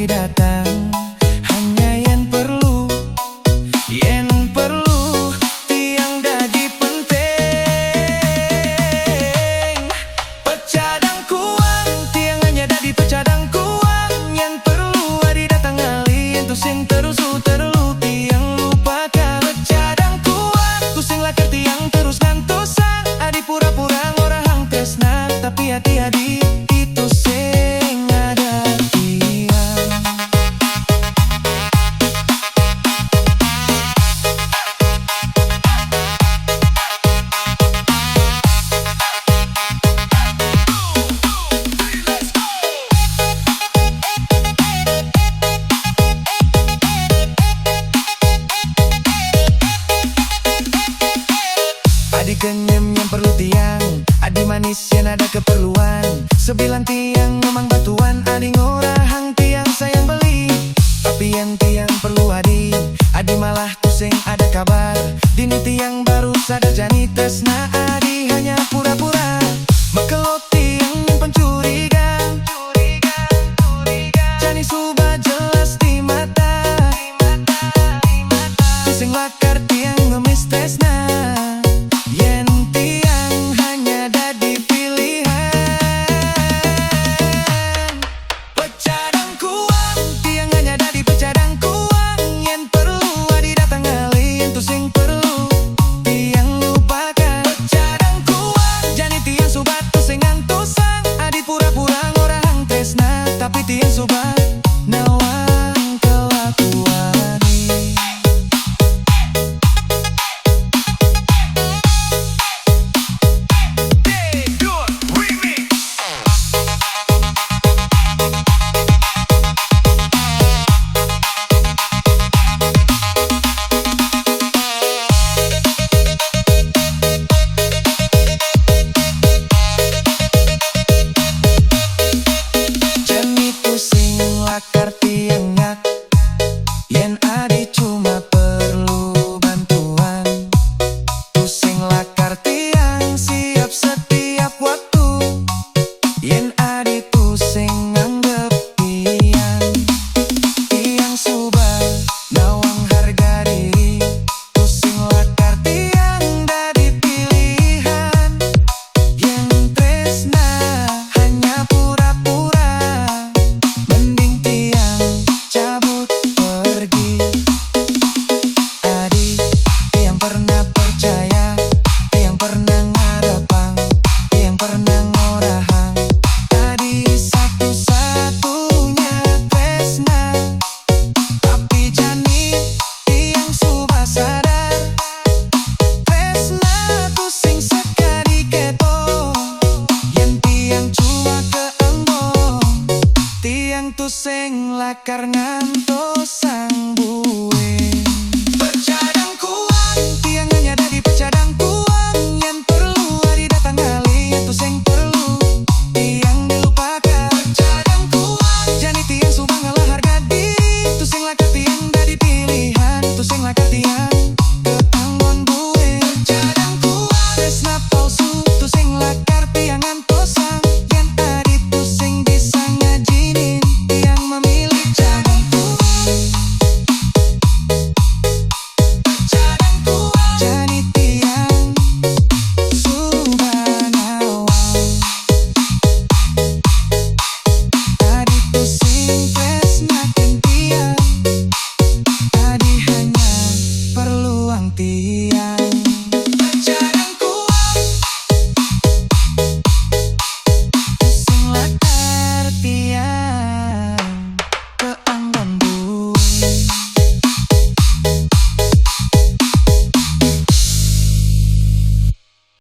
adi datang. Hanya yang perlu tiang dadi penting. Pecadang kuang tiang hanya dadi pecadang kuang. Yang perlu adi datang ali yang tusing terus terlalu tiang lupakan. Pecadang kuang tusing lakar tiang terus ngantosan. Adi pura-pura ngorahang tresna tapi hati-hati itu sing ada tiang. Adi kenyem yang perlu tiang, adi manis yang ada keperluan. Sebilang tiang memang batuan, adi ngorahang tiang sayang beli. Tapi yang tiang perlu adi malah pusing ada kabar. Dini tiang baru sadar jani tresna adi hanya pura-pura. Makelo tiang pencurigaan, jani subah jelas di mata. Pusing lakar tiang ngemis tresna. Yen tiang hanya dadi pilihan. Pecadang kuang tiang hanya dadi pecadang kuang. Yen perlu adi datang ali yang tusing perlu tiang lupakan. Pecadang kuang jani tiang sobat tusing antosang. Adi pura-pura ngorahang tresna tapi tiang sobat nawang kelakuan. Lakar tiang nyak, yen adi cuma perlu bantuan. Pusing lakar tiang siap setiap waktu. Yen adi pusing nganggep tiang subah nawang harga diri. Pusing lakar tiang dadi pilihan. Yen tresna hanya pura-pura. Cabut pergi. Adi yang pernah percaya, yang pernah ngarepang, yang pernah ngorahang. Adi satu-satunya tresna. Tapi jani tiang subah sadar. Tresna pusing sekali keto. Yen tiang cuma keembong. Tiang tusing lakar ngantos sang buah.